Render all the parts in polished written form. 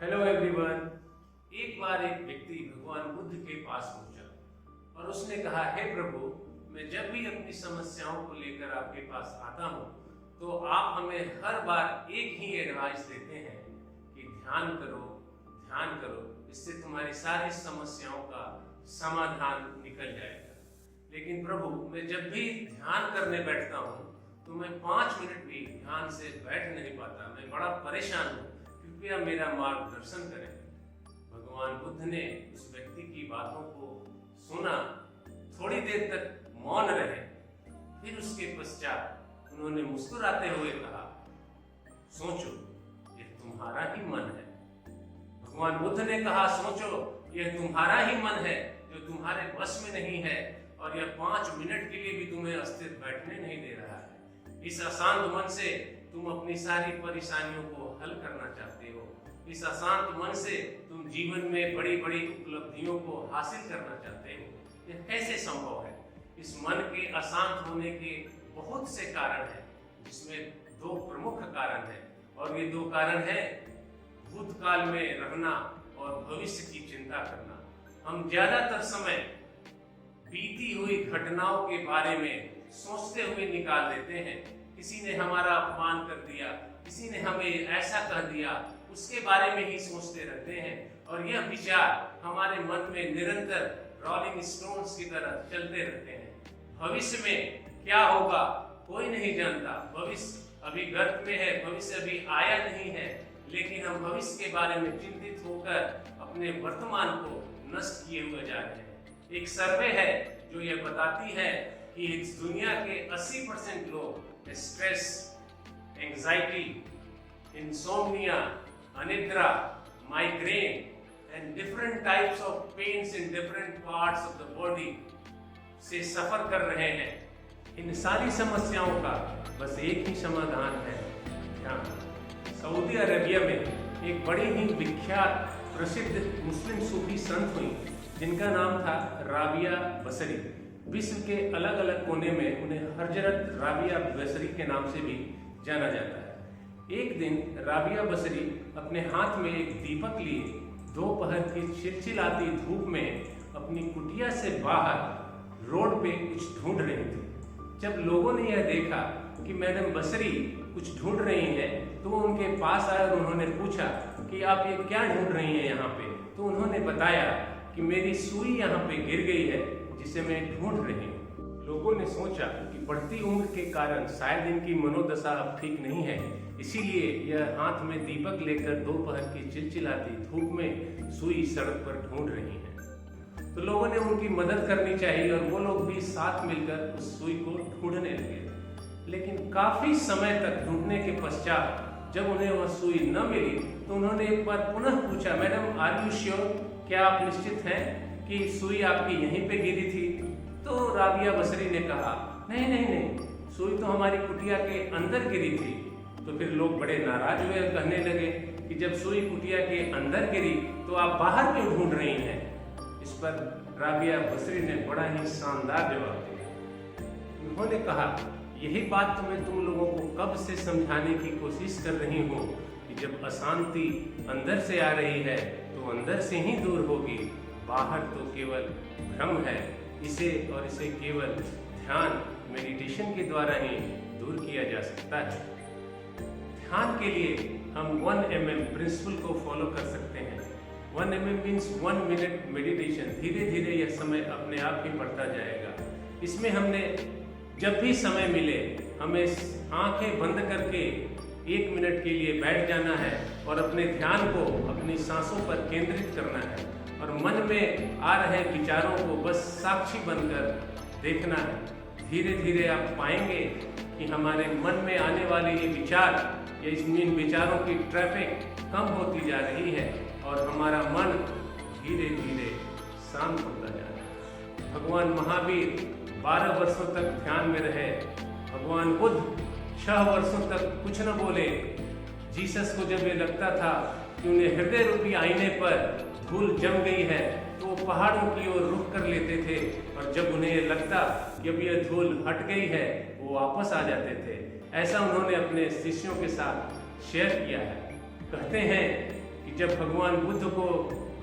Hello everyone. एक बार एक व्यक्ति भगवान बुद्ध के पास पहुंचा और उसने कहा, हे प्रभु, मैं जब भी अपनी समस्याओं को लेकर आपके पास आता हूं तो आप हमें हर बार एक ही एडवाइस देते हैं कि ध्यान करो, इससे तुम्हारी सारी समस्याओं का समाधान निकल जाएगा। लेकिन प्रभु, मैं जब भी ध्यान करने बैठता हूँ तो मैं 5 मिनट भी ध्यान से बैठ नहीं पाता। मैं बड़ा परेशान हूँ, कृपया मेरा मार्गदर्शन करें। भगवान बुद्ध ने उस व्यक्ति की बातों को सुना, थोड़ी देर तक मौन रहे, फिर उसके पश्चात उन्होंने मुस्कुराते हुए कहा, सोचो, यह तुम्हारा ही मन है। भगवान बुद्ध ने कहा, सोचो, यह तुम्हारा ही मन है जो तुम्हारे बस में नहीं है और यह 5 मिनट के लिए भी तुम्हें अस्थिर बैठने नहीं दे रहा है। इस अशांत मन से तुम अपनी सारी परेशानियों को हल करना चाहते हो। इस अशांत मन से तुम जीवन में बड़ी बड़ी उपलब्धियों को हासिल करना चाहते हो। यह कैसे संभव है? इस मन के अशांत होने के बहुत से कारण हैं, जिसमें 2 प्रमुख कारण हैं, और ये 2 कारण हैं भूतकाल में रहना और भविष्य की चिंता करना। हम ज्यादातर समय बीती हुई घटनाओं के बारे में सोचते हुए निकाल देते हैं। किसी ने हमारा अपमान कर दिया, किसी ने हमें ऐसा कह दिया, उसके बारे में ही सोचते रहते हैं और यह विचार हमारे मन में निरंतर रोलिंग स्टोन्स की तरह चलते रहते हैं। भविष्य में क्या होगा कोई नहीं जानता। भविष्य अभी गर्भ में है, भविष्य अभी आया नहीं है, लेकिन हम भविष्य के बारे में चिंतित होकर अपने वर्तमान को नष्ट किए हुए जा रहे हैं। एक सर्वे है जो यह बताती है कि इस दुनिया के 80% लोग स्ट्रेस, एंजाइटी, इंसोम्निया, अनिद्रा, migraine and different types of pains in different parts of the body से सफर कर रहे हैं। इन सारी समस्याओं का बस एक ही समाधान है, ध्यान। सऊदी अरेबिया में एक बड़ी ही विख्यात प्रसिद्ध मुस्लिम सूफी संत हुई जिनका नाम था राबिया बसरी। विश्व के अलग अलग कोने में उन्हें हजरत राबिया बसरी के नाम से भी जाना जाता है। एक दिन राबिया बसरी अपने हाथ में एक दीपक लिए दोपहर की चिलचिलाती धूप में अपनी कुटिया से बाहर रोड पे कुछ ढूंढ रही थी। जब लोगों ने यह देखा कि मैडम बसरी कुछ ढूंढ रही हैं, तो वो उनके पास आए और उन्होंने पूछा कि आप ये क्या ढूंढ रही हैं यहाँ पे। तो उन्होंने बताया कि मेरी सुई यहाँ पे गिर गई है जिसे मैं ढूंढ रही हूँ। लोगों ने सोचा कि बढ़ती उम्र के कारण शायद इनकी मनोदशा अब ठीक नहीं है, इसीलिए यह हाथ में दीपक लेकर दोपहर की चिलचिलाती धूप में सुई सड़क पर ढूंढ रही है। तो लोगों ने उनकी मदद करनी चाहिए और वो लोग भी साथ मिलकर उस सुई को ढूंढने लगे। लेकिन काफी समय तक ढूंढने के पश्चात जब उन्हें वह सुई न मिली तो उन्होंने एक बार पुनः पूछा, मैडम आर यू श्योर, क्या आप निश्चित हैं कि सुई आपकी यहीं पे गिरी थी? तो राबिया बसरी ने कहा, नहीं नहीं नहीं, सुई तो हमारी कुटिया के अंदर गिरी थी। तो फिर लोग बड़े नाराज हुए, कहने लगे कि जब सुई कुटिया के अंदर गिरी तो आप बाहर क्यों ढूंढ रही हैं? इस पर राबिया बसरी ने बड़ा ही शानदार जवाब दिया। उन्होंने कहा, यही बात तो मैं तुम लोगों को कब से समझाने की कोशिश कर रही हूँ कि जब अशांति अंदर से आ रही है तो अंदर से ही दूर होगी, बाहर तो केवल भ्रम है। इसे केवल ध्यान, मेडिटेशन के द्वारा ही दूर किया जा सकता है। ध्यान के लिए हम 1 प्रिंसिपल को फॉलो कर सकते हैं। 1 मीन्स 1 मिनट मेडिटेशन। धीरे धीरे यह समय अपने आप ही बढ़ता जाएगा। इसमें हमने जब भी समय मिले हमें आंखें बंद करके 1 मिनट के लिए बैठ जाना है और अपने ध्यान को अपनी सांसों पर केंद्रित करना है और मन में आ रहे विचारों को बस साक्षी बनकर देखना है। धीरे धीरे आप पाएंगे कि हमारे मन में आने वाले ये विचार या इन विचारों की ट्रैफिक कम होती जा रही है और हमारा मन धीरे धीरे शांत होता जा रहा है। भगवान महावीर 12 वर्षों तक ध्यान में रहे। भगवान बुद्ध 6 वर्षों तक कुछ न बोले। जीसस को जब ये लगता था कि उन्हें हृदय रूपी आईने पर धूल जम गई है तो वो पहाड़ों की ओर रुख कर लेते थे, और जब उन्हें ये लगता कि अब यह धूल हट गई है वो वापस आ जाते थे। ऐसा उन्होंने अपने शिष्यों के साथ शेयर किया है। कहते हैं कि जब भगवान बुद्ध को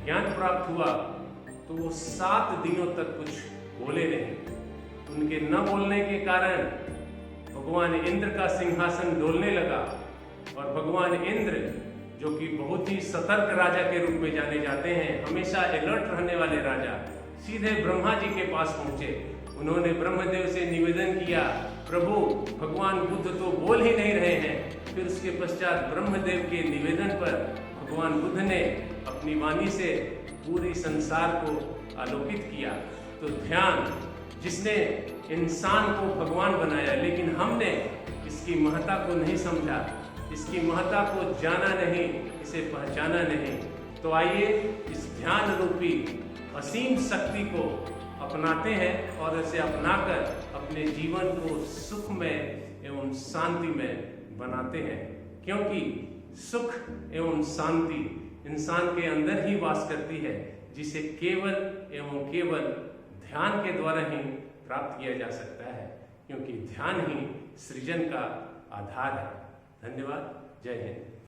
ज्ञान प्राप्त हुआ तो वो 7 दिनों तक कुछ बोले नहीं। उनके न बोलने के कारण भगवान इंद्र का सिंहासन डोलने लगा और भगवान इंद्र, जो कि बहुत ही सतर्क राजा के रूप में जाने जाते हैं, हमेशा अलर्ट रहने वाले राजा, सीधे ब्रह्मा जी के पास पहुंचे। उन्होंने ब्रह्मदेव से निवेदन किया, प्रभु भगवान बुद्ध तो बोल ही नहीं रहे हैं। फिर उसके पश्चात ब्रह्मदेव के निवेदन पर भगवान बुद्ध ने अपनी वाणी से पूरी संसार को आलोकित किया। तो ध्यान, जिसने इंसान को भगवान बनाया, लेकिन हमने इसकी महत्ता को नहीं समझा, इसकी महत्ता को जाना नहीं, इसे पहचाना नहीं। तो आइए इस ध्यान रूपी असीम शक्ति को अपनाते हैं और इसे अपनाकर अपने जीवन को सुखमय एवं शांति में बनाते हैं, क्योंकि सुख एवं शांति इंसान के अंदर ही वास करती है, जिसे केवल एवं केवल ध्यान के द्वारा ही प्राप्त किया जा सकता है, क्योंकि ध्यान ही सृजन का आधार है। धन्यवाद। जय हिंद।